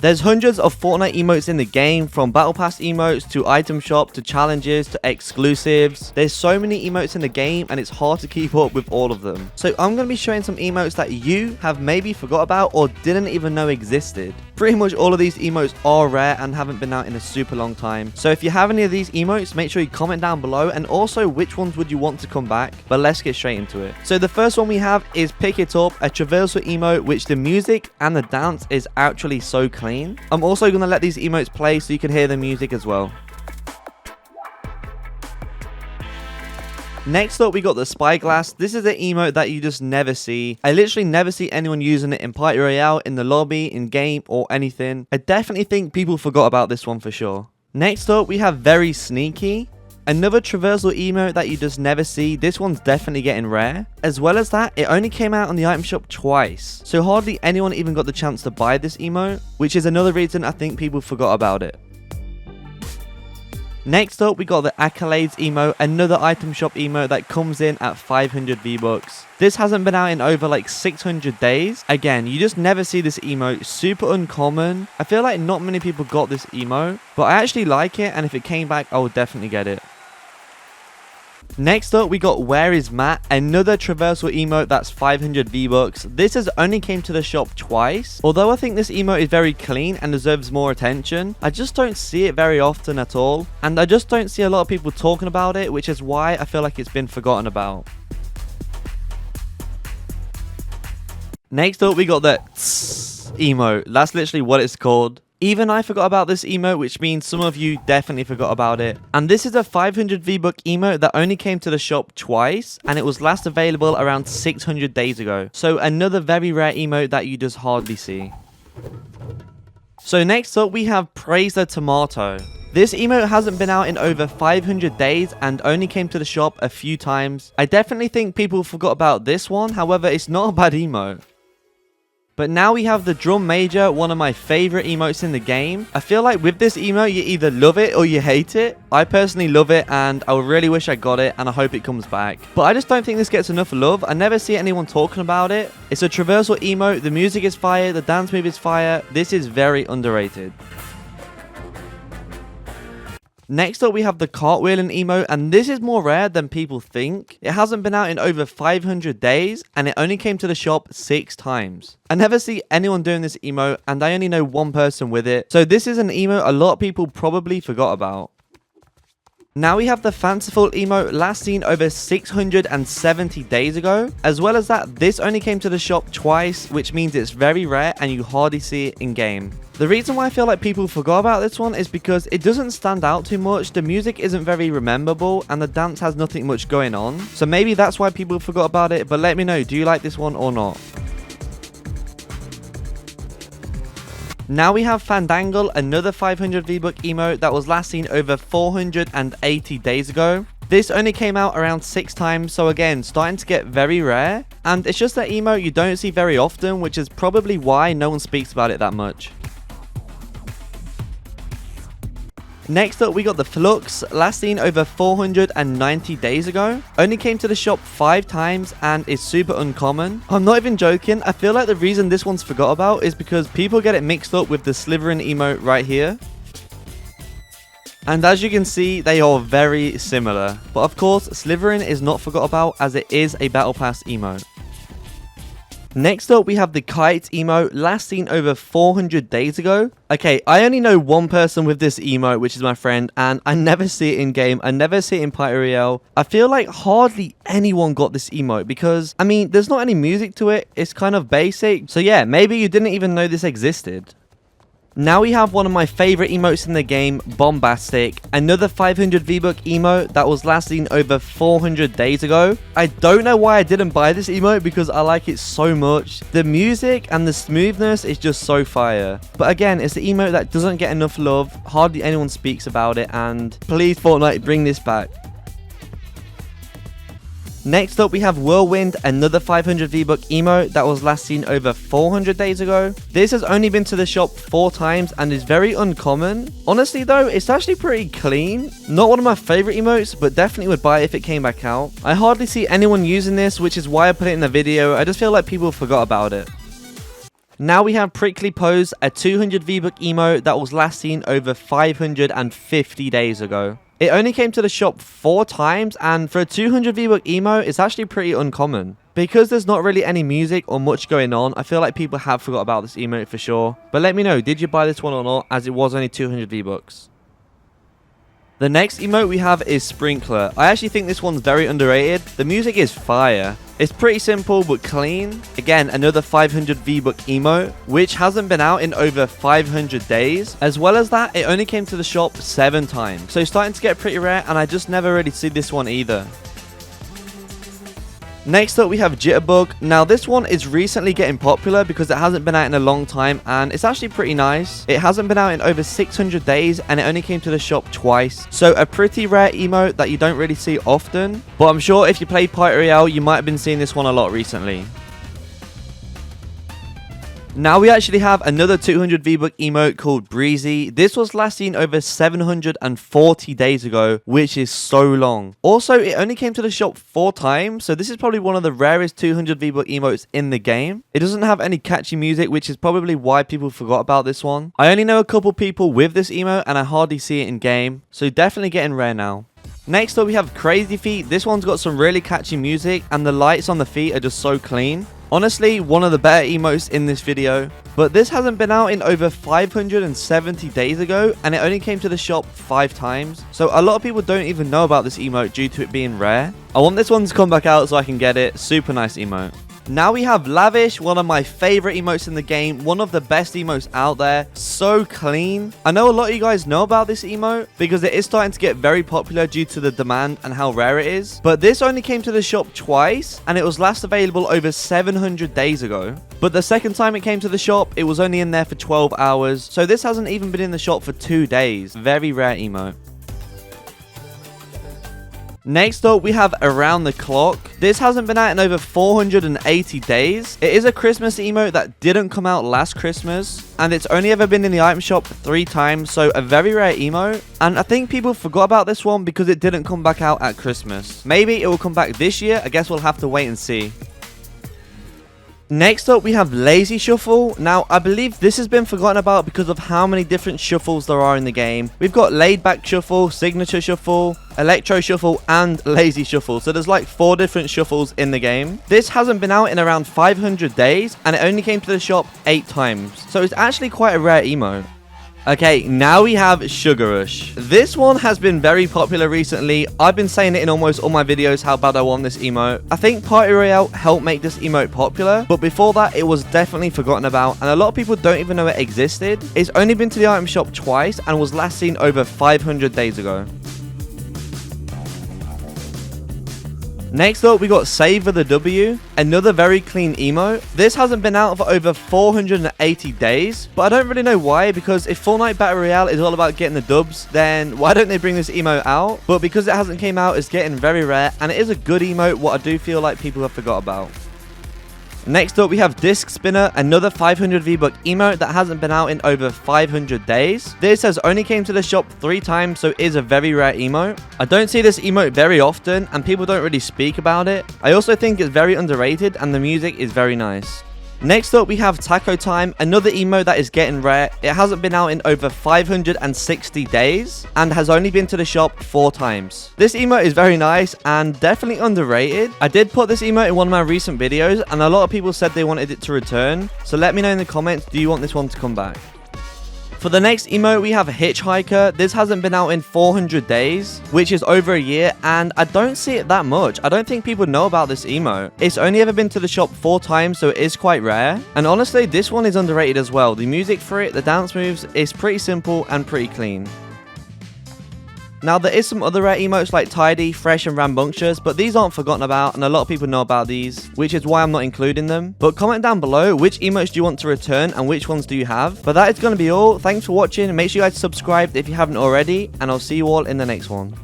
There's hundreds of Fortnite emotes in the game, from battle pass emotes to item shop to challenges to exclusives. There's so many emotes in the game and it's hard to keep up with all of them. So I'm going to be showing some emotes that you have maybe forgot about or didn't even know existed. Pretty much all of these emotes are rare and haven't been out in a super long time. So if you have any of these emotes, make sure you comment down below, and also which ones would you want to come back. But let's get straight into it. So the first one we have is Pick It Up, a traversal emote which the music and the dance is actually so clean. I'm also going to let these emotes play so you can hear the music as well. Next up, we got the Spyglass. This is an emote that you just never see. I literally never see anyone using it in Party Royale, in the lobby, in game, or anything. I definitely think people forgot about this one for sure. Next up, we have Very Sneaky. Another traversal emote that you just never see. This one's definitely getting rare. As well as that, it only came out on the item shop twice. So hardly anyone even got the chance to buy this emote, which is another reason I think people forgot about it. Next up, we got the Accolades emote, another item shop emote that comes in at 500 V-Bucks. This hasn't been out in over like 600 days. Again, you just never see this emote, super uncommon. I feel like not many people got this emote, but I actually like it, and if it came back, I would definitely get it. Next up, we got Where Is Matt, another traversal emote that's 500 V-Bucks. This has only came to the shop twice. Although I think this emote is very clean and deserves more attention, I just don't see it very often at all. And I just don't see a lot of people talking about it, which is why I feel like it's been forgotten about. Next up, we got the emote. That's literally what it's called. Even I forgot about this emote, which means some of you definitely forgot about it. And this is a 500 V-Buck emote that only came to the shop twice, and it was last available around 600 days ago. So another very rare emote that you just hardly see. So next up, we have Praise the Tomato. This emote hasn't been out in over 500 days and only came to the shop a few times. I definitely think people forgot about this one, however, it's not a bad emote. But now we have the Drum Major, one of my favorite emotes in the game. I feel like with this emote, you either love it or you hate it. I personally love it, and I really wish I got it, and I hope it comes back. But I just don't think this gets enough love. I never see anyone talking about it. It's a traversal emote. The music is fire. The dance move is fire. This is very underrated. Next up, we have the Cartwheeling emote, and this is more rare than people think. It hasn't been out in over 500 days, and it only came to the shop 6 times. I never see anyone doing this emote, and I only know one person with it. So this is an emote a lot of people probably forgot about. Now we have the Fanciful emote, last seen over 670 days ago. As well as that, this only came to the shop twice, which means it's very rare and you hardly see it in game. The reason why I feel like people forgot about this one is because it doesn't stand out too much, the music isn't very rememberable, and the dance has nothing much going on. So maybe that's why people forgot about it, but let me know, do you like this one or not? Now we have Fandango, another 500 V-Buck emote that was last seen over 480 days ago. This only came out around 6 times, so again, starting to get very rare. And it's just that emote you don't see very often, which is probably why no one speaks about it that much. Next up, we got the Flux, last seen over 490 days ago. Only came to the shop 5 times and is super uncommon. I'm not even joking, I feel like the reason this one's forgot about is because people get it mixed up with the Slytherin emote right here. And as you can see, they are very similar. But of course, Slytherin is not forgot about as it is a battle pass emote. Next up, we have the Kite emote, last seen over 400 days ago. Okay, I only know one person with this emote, which is my friend, and I never see it in game. I never see it in Party Royale. I feel like hardly anyone got this emote because, I mean, there's not any music to it. It's kind of basic. So yeah, maybe you didn't even know this existed. Now we have one of my favorite emotes in the game, Bombastic, another 500 V-Buck emote that was last seen over 400 days ago. I don't know why I didn't buy this emote because I like it so much. The music and the smoothness is just so fire. But again, it's the emote that doesn't get enough love, hardly anyone speaks about it, and please Fortnite, bring this back. Next up, we have Whirlwind, another 500 V-Buck emote that was last seen over 400 days ago. This has only been to the shop 4 times and is very uncommon. Honestly though, it's actually pretty clean. Not one of my favorite emotes, but definitely would buy it if it came back out. I hardly see anyone using this, which is why I put it in the video. I just feel like people forgot about it. Now we have Prickly Pose, a 200 V-Buck emote that was last seen over 550 days ago. It only came to the shop 4 times, and for a 200 V-Buck emote, it's actually pretty uncommon. Because there's not really any music or much going on, I feel like people have forgot about this emote for sure. But let me know, did you buy this one or not, as it was only 200 V-Bucks. The next emote we have is Sprinkler. I actually think this one's very underrated. The music is fire. It's pretty simple but clean. Again, another 500 V-Buck emote, which hasn't been out in over 500 days. As well as that, it only came to the shop 7 times. So starting to get pretty rare, and I just never really see this one either. Next up, we have Jitterbug. Now, this one is recently getting popular because it hasn't been out in a long time, and it's actually pretty nice. It hasn't been out in over 600 days, and it only came to the shop twice. So, a pretty rare emote that you don't really see often. But I'm sure if you played Party Royale, you might have been seeing this one a lot recently. Now we actually have another 200 V-Buck emote called Breezy. This was last seen over 740 days ago, which is so long. Also, it only came to the shop 4 times, so this is probably one of the rarest 200 V-Buck emotes in the game. It doesn't have any catchy music, which is probably why people forgot about this one. I only know a couple people with this emote, and I hardly see it in game, so definitely getting rare now. Next up, we have Crazy Feet. This one's got some really catchy music, and the lights on the feet are just so clean. Honestly, one of the better emotes in this video. But this hasn't been out in over 570 days ago, and it only came to the shop 5 times. So a lot of people don't even know about this emote due to it being rare. I want this one to come back out so I can get it. Super nice emote. Now we have Lavish, one of my favorite emotes in the game, one of the best emotes out there, so clean. I know a lot of you guys know about this emote because it is starting to get very popular due to the demand and how rare it is, but this only came to the shop twice, and it was last available over 700 days ago. But the second time it came to the shop, it was only in there for 12 hours, so this hasn't even been in the shop for 2 days. Very rare emote. Next up, we have Around the Clock. This hasn't been out in over 480 days. It is a Christmas emote that didn't come out last Christmas, and it's only ever been in the item shop 3 times, so a very rare emote. And I think people forgot about this one because it didn't come back out at Christmas. Maybe it will come back this year. I guess we'll have to wait and see. Next up, we have Lazy Shuffle. Now, I believe this has been forgotten about because of how many different shuffles there are in the game. We've got Laid Back Shuffle, Signature Shuffle, Electro Shuffle, and Lazy Shuffle. So there's like 4 different shuffles in the game. This hasn't been out in around 500 days, and it only came to the shop 8 times. So it's actually quite a rare emote. Okay, now we have Sugarush. This one has been very popular recently. I've been saying it in almost all my videos how bad I want this emote. I think Party Royale helped make this emote popular, but before that it was definitely forgotten about, and a lot of people don't even know it existed. It's only been to the item shop twice and was last seen over 500 days ago. Next up, we got saveforthew, another very clean emote. This hasn't been out for over 480 days, but I don't really know why, because if Fortnite Battle Royale is all about getting the dubs, then why don't they bring this emote out? But because it hasn't came out, it's getting very rare, and it is a good emote, what I do feel like people have forgot about. Next up, we have Disc Spinner, another 500 V-Buck emote that hasn't been out in over 500 days. This has only came to the shop 3 times, so it is a very rare emote. I don't see this emote very often, and people don't really speak about it. I also think it's very underrated, and the music is very nice. Next up, we have Taco Time, another emote that is getting rare. It hasn't been out in over 560 days and has only been to the shop 4 times. This emote is very nice and definitely underrated. I did put this emote in one of my recent videos, and a lot of people said they wanted it to return. So let me know in the comments, do you want this one to come back? For the next emote, we have Hitchhiker. This hasn't been out in 400 days, which is over a year, and I don't see it that much. I don't think people know about this emote. It's only ever been to the shop 4 times, so it is quite rare. And honestly, this one is underrated as well. The music for it, the dance moves, is pretty simple and pretty clean. Now, there is some other rare emotes like Tidy, Fresh, and Rambunctious, but these aren't forgotten about, and a lot of people know about these, which is why I'm not including them. But comment down below which emotes do you want to return and which ones do you have. But that is going to be all. Thanks for watching. Make sure you guys subscribe if you haven't already, and I'll see you all in the next one.